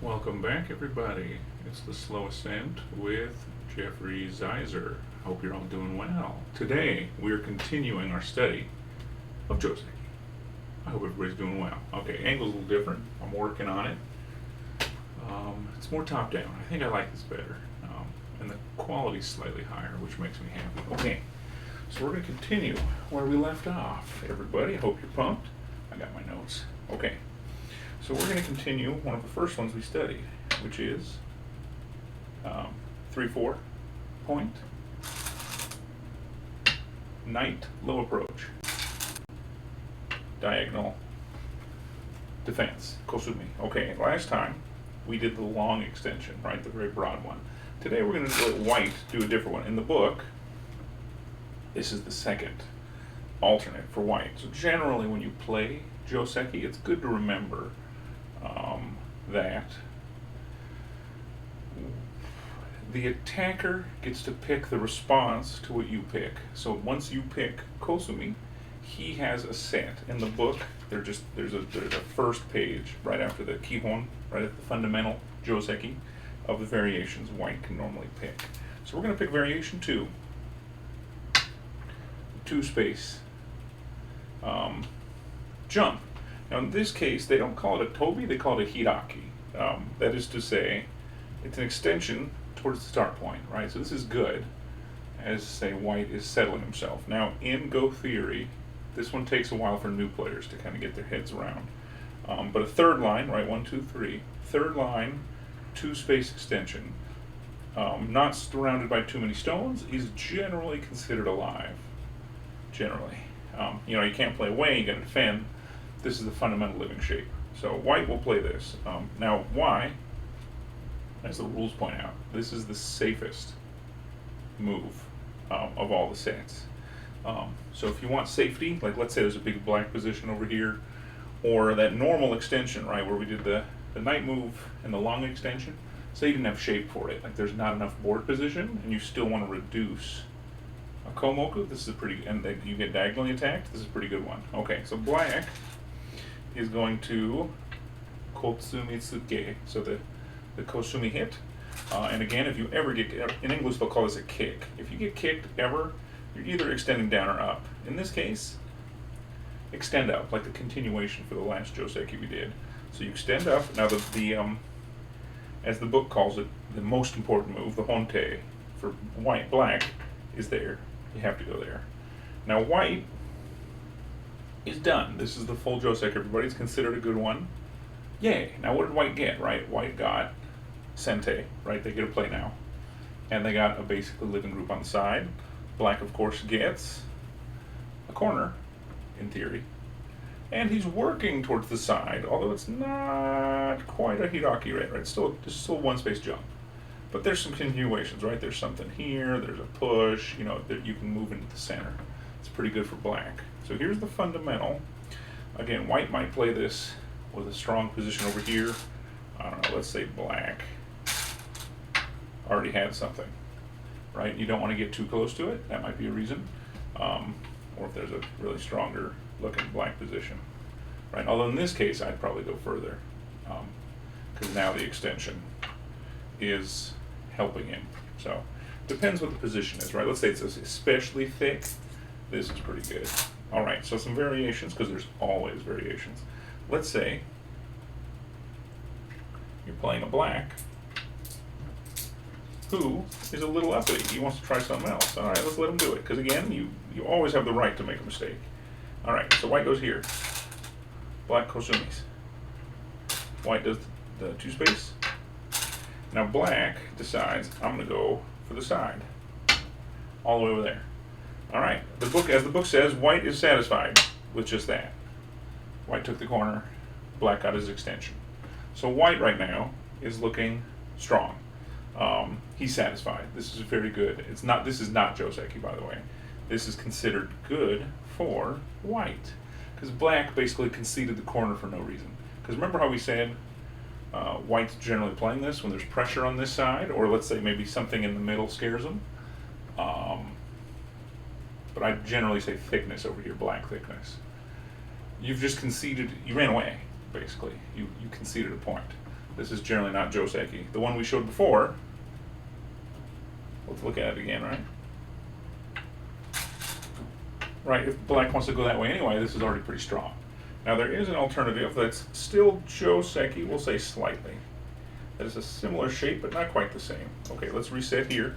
Welcome back, everybody. It's the Slow Ascent with Jeffrey Zeiser. Hope you're all doing well. Today, we're continuing our study of Joseki. I hope everybody's doing well. Okay, angle's a little different. I'm working on it. It's more top-down. I think I like this better. And the quality's slightly higher, which makes me happy. Okay, so we're going to continue where we left off, everybody. I hope you're pumped. I got my notes. Okay. So we're going to continue one of the first ones we studied, which is 3-4 point, knight, low approach, diagonal, defense, kosumi. Okay, last time we did the long extension, right, the very broad one. Today we're going to let white do a different one. In the book, this is the second alternate for white. So generally when you play Joseki, it's good to remember that the attacker gets to pick the response to what you pick. So once you pick kosumi, he has a set. In the book, there's a first page right after the kihon, right at the fundamental Joseki of the variations white can normally pick. So we're going to pick variation 2, 2-space jump. Now in this case, they don't call it a tobi, they call it a hiraki. That is to say, it's an extension towards the start point, right? So this is good, as say white is settling himself. Now in Go theory, this one takes a while for new players to kind of get their heads around. But a third line, right, 1, 2, 3, third line, 2-space extension, not surrounded by too many stones, is generally considered alive. Generally. You can't play away, you gotta defend. This is the fundamental living shape. So white will play this. Now why, as the rules point out, this is the safest move of all the sets. So if you want safety, like let's say there's a big black position over here, or that normal extension, right, where we did the knight move and the long extension, say you didn't have shape for it, like there's not enough board position, and you still want to reduce a komoku, this is a pretty, and you get diagonally attacked, this is a pretty good one. Okay, so black is going to kosumi tsuke, so the kosumi hit. And again, if you ever get, in English they'll call this a kick. If you get kicked ever, you're either extending down or up. In this case, extend up, like the continuation for the last Joseki we did. So you extend up. Now as the book calls it, the most important move, the honte, for black, is there. You have to go there. Now white is done. This is the full Joseki, everybody. It's considered a good one. Yay. Now what did white get, right? White got sente, right? They get a play now. And they got a basically living group on the side. Black, of course, gets a corner, in theory. And he's working towards the side, although it's not quite a hiraki, right? It's still 1-space jump. But there's some continuations, right? There's something here, there's a push, that you can move into the center. It's pretty good for black. So here's the fundamental. Again, white might play this with a strong position over here. I don't know, let's say black already had something, right? You don't want to get too close to it. That might be a reason. Or if there's a really stronger looking black position, right? Although in this case, I'd probably go further because now the extension is helping him. So depends what the position is, right? Let's say it's especially thick. This is pretty good. All right, so some variations, because there's always variations. Let's say you're playing a black who is a little uppity. He wants to try something else. All right, let's let him do it, because again, you always have the right to make a mistake. All right, so white goes here. Black kosumis. White does the 2-space. Now black decides, I'm going to go for the side, all the way over there. All right, as the book says, white is satisfied with just that. White took the corner, black got his extension. So white right now is looking strong. He's satisfied. This is very good. This is not Joseki, by the way. This is considered good for white, because black basically conceded the corner for no reason. Because remember how we said white's generally playing this when there's pressure on this side, or let's say maybe something in the middle scares them. But I generally say thickness over here, black thickness. You've just conceded, you ran away, basically. You conceded a point. This is generally not Joseki. The one we showed before, let's look at it again, right? Right, if black wants to go that way anyway, this is already pretty strong. Now there is an alternative that's still Joseki, we'll say slightly. That is a similar shape, but not quite the same. Okay, let's reset here.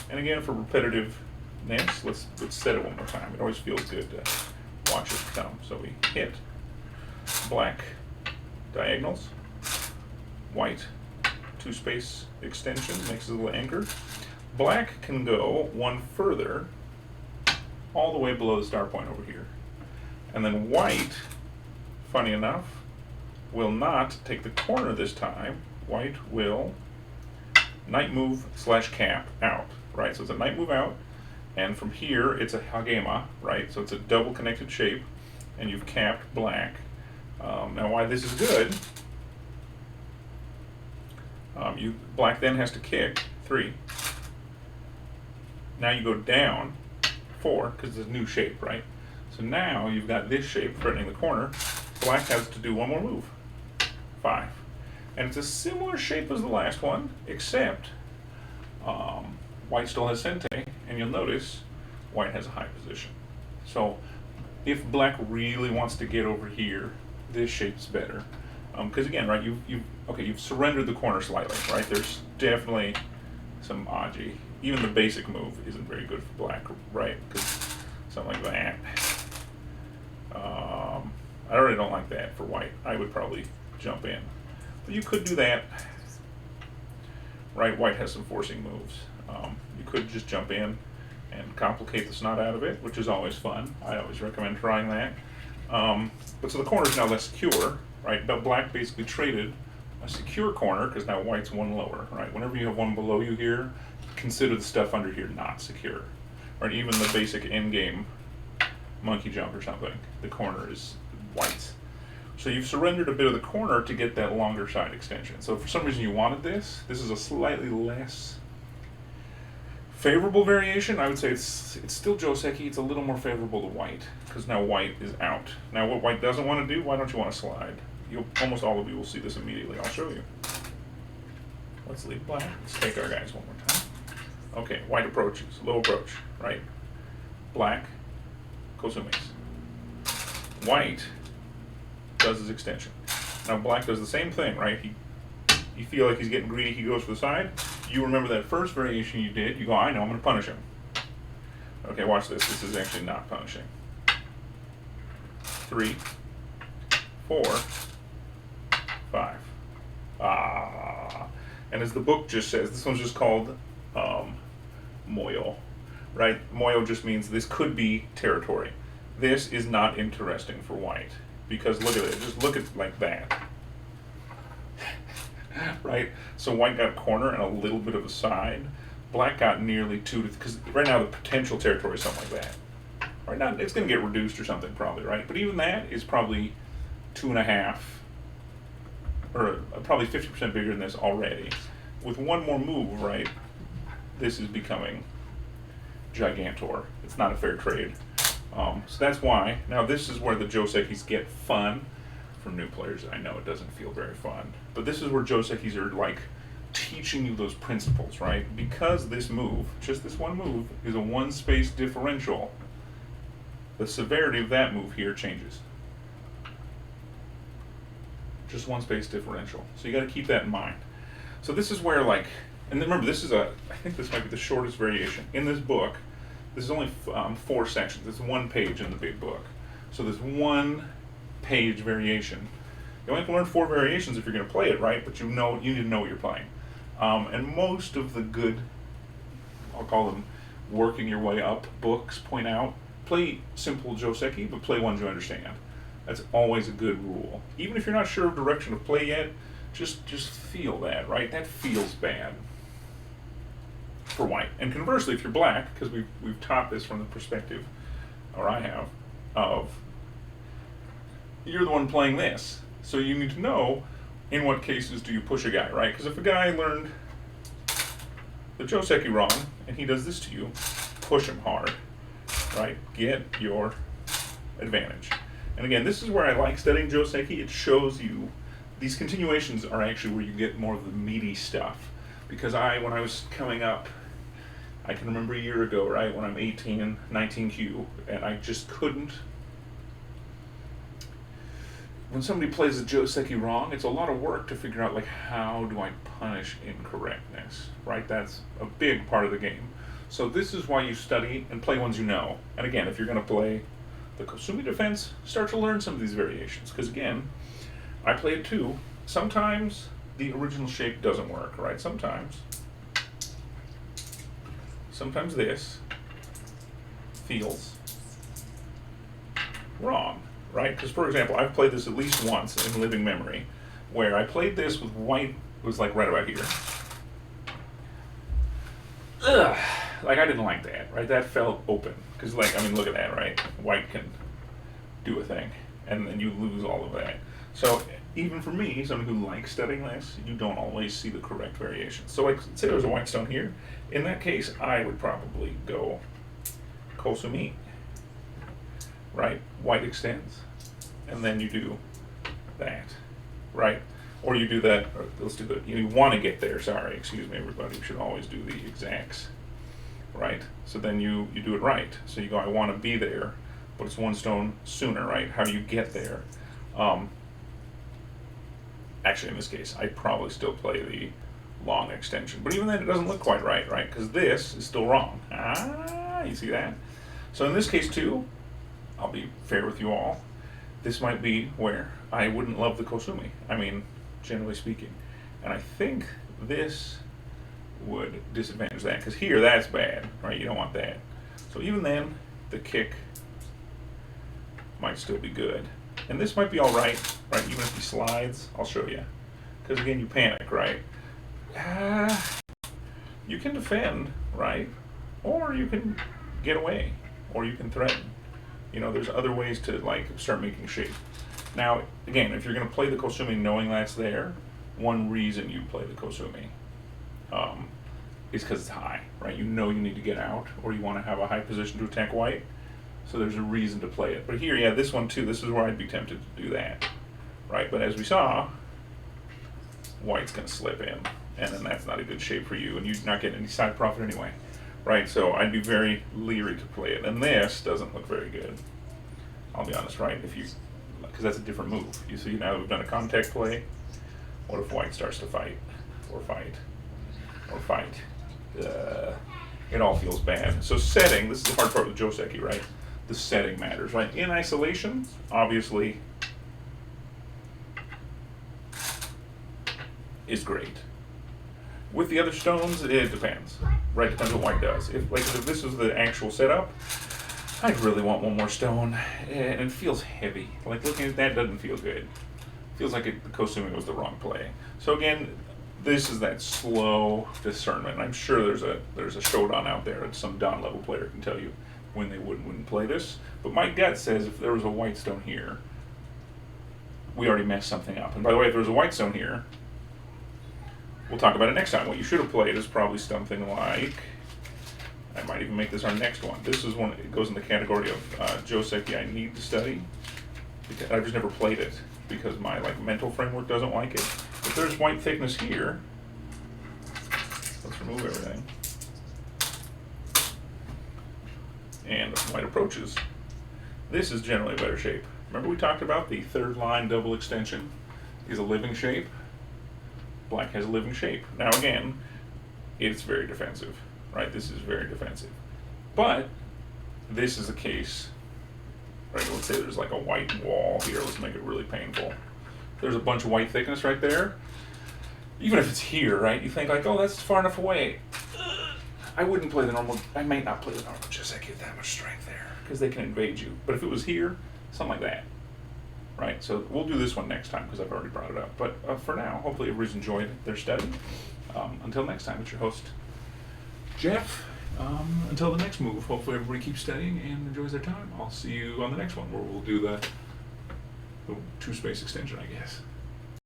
And again, for repetitiveness, let's set it one more time. It always feels good to watch it come. So we hit black diagonals, white two-space extension, makes a little anchor. Black can go one further, all the way below the start point over here. And then white, funny enough, will not take the corner this time. White will knight move / cap out, right? So it's a knight move out, and from here it's a hagema, right? So it's a double connected shape, and you've capped black. Now why this is good, black then has to kick 3. Now you go down 4, because it's a new shape, right? So now you've got this shape threatening the corner. Black has to do one more move, 5. And it's a similar shape as the last one, except white still has sente, and you'll notice white has a high position. So if black really wants to get over here, this shape's better. Because again, right, you've surrendered the corner slightly, right? There's definitely some aji. Even the basic move isn't very good for black, right? Because something like that. I really don't like that for white. I would probably jump in. But you could do that. Right, white has some forcing moves. You could just jump in and complicate the snot out of it, which is always fun. I always recommend trying that. But so the corner is now less secure, right? But black basically traded a secure corner because now white's one lower, right? Whenever you have one below you here, consider the stuff under here not secure, right? Even the basic endgame monkey jump or something, the corner is white's. So you've surrendered a bit of the corner to get that longer side extension. So if for some reason you wanted this is a slightly less favorable variation. I would say it's still Joseki. It's a little more favorable to white because now white is out. Now what white doesn't want to do, why don't you want to slide? Almost all of you will see this immediately. I'll show you. Let's leave black. Let's take our guys one more time. Okay, white approaches, low approach, right? Black, kosumis. White does his extension. Now black does the same thing, right? You feel like he's getting greedy, he goes for the side. You remember that first variation you did, you go, I know, I'm going to punish him. Okay, watch this. This is actually not punishing. 3, 4, 5. And as the book just says, this one's just called moyo, right? Moyo just means this could be territory. This is not interesting for white because look at it. Just look at it like that. Right? So white got a corner and a little bit of a side. Black got nearly 2 because right now the potential territory is something like that. Right now it's going to get reduced or something probably, right? But even that is probably 2.5 or probably 50% bigger than this already. With one more move, right? This is becoming gigantor. It's not a fair trade. So that's why. Now this is where the Josekis get fun. For new players, I know it doesn't feel very fun, but this is where Josekis are like teaching you those principles, right? Because this move, just this one move, is a one-space differential, the severity of that move here changes. Just one space differential. So you got to keep that in mind. So this is where like, and remember this is I think this might be the shortest variation in this book. This is only 4 sections. It's 1 page in the big book. So there's 1 page variation. You only have to learn 4 variations if you're going to play it right, but you need to know what you're playing. And most of the good, I'll call them working your way up books point out, play simple Joseki, but play ones you understand. That's always a good rule. Even if you're not sure of direction of play yet, just feel that, right? That feels bad for white. And conversely, if you're black, because we've taught this from the perspective, or I have, of you're the one playing this. So you need to know in what cases do you push a guy, right? Because if a guy learned the Joseki wrong and he does this to you, push him hard, right? Get your advantage. And again, this is where I like studying Joseki. It shows you these continuations are actually where you get more of the meaty stuff. Because when I was coming up, I can remember a year ago, right, when I'm 18, 19Q, and I just couldn't. When somebody plays a Joseki wrong, it's a lot of work to figure out, like, how do I punish incorrectness, right? That's a big part of the game. So this is why you study and play ones you know. And again, if you're going to play the kosumi defense, start to learn some of these variations. Because again, I play it too. Sometimes the original shape doesn't work, right? Sometimes this feels wrong, right? Because, for example, I've played this at least once in living memory, where I played this with white, it was like right about here. Ugh, like I didn't like that, right? That felt open. Because, like, I mean, look at that, right? White can do a thing, and then you lose all of that. So, even for me, someone who likes studying this, you don't always see the correct variations. So, like, say there's a white stone here. In that case, I would probably go kosumi, right? White extends, and then you do that, right? Or you do that, or let's do the, you want to get there, sorry, excuse me everybody, you should always do the exacts, right? So then you do it right. So you go, I want to be there, but it's one stone sooner, right? How do you get there? Actually, in this case, I'd probably still play the long extension. But even then, it doesn't look quite right, right? Because this is still wrong. Ah, you see that? So in this case, too, I'll be fair with you all. This might be where I wouldn't love the kosumi. I mean, generally speaking. And I think this would disadvantage that. Because here, that's bad, right? You don't want that. So even then, the kick might still be good. And this might be all right, even if he slides. I'll show you. Because again, you panic, right? You can defend, right? Or you can get away. Or you can threaten. You know, there's other ways to, like, start making shape. Now, again, if you're going to play the kosumi knowing that's there, one reason you play the kosumi is because it's high, right? You know you need to get out, or you want to have a high position to attack white. So there's a reason to play it. But here, yeah, this one too, this is where I'd be tempted to do that, right? But as we saw, white's going to slip in, and then that's not a good shape for you, and you're not getting any side profit anyway, right? So I'd be very leery to play it. And this doesn't look very good, I'll be honest, right? Because that's a different move. You see, now that we've done a contact play, what if white starts to fight, or fight, or fight? It all feels bad. So setting, this is the hard part with Joseki, right? The setting matters, right? In isolation, obviously, is great. With the other stones, it depends, right? Depends what white does. If this was the actual setup, I'd really want one more stone, and it feels heavy. Like, looking at that doesn't feel good. Feels like the kosumi was the wrong play. So again, this is that slow discernment. I'm sure there's a showdown out there, and some down level player can tell you when they wouldn't play this. But my gut says if there was a white stone here, we already messed something up. And by the way, if there was a white stone here, we'll talk about it next time. What you should have played is probably something like, I might even make this our next one. This is one, it goes in the category of Joseki I need to study. Because I've just never played it because my mental framework doesn't like it. If there's white thickness here, let's remove everything. And white approaches. This is generally a better shape. Remember we talked about the third line double extension is a living shape? Black has a living shape. Now again, it's very defensive, right? This is very defensive. But this is a case, right? Let's say there's like a white wall here. Let's make it really painful. There's a bunch of white thickness right there. Even if it's here, right? You think like, oh, that's far enough away. I wouldn't play the normal, I might not play the normal Joseki with that much strength there because they can invade you. But if it was here, something like that, right? So we'll do this one next time because I've already brought it up. But for now, hopefully everybody's enjoyed their study. Until next time, it's your host, Jeff. Until the next move, hopefully everybody keeps studying and enjoys their time. I'll see you on the next one where we'll do the two-space extension, I guess.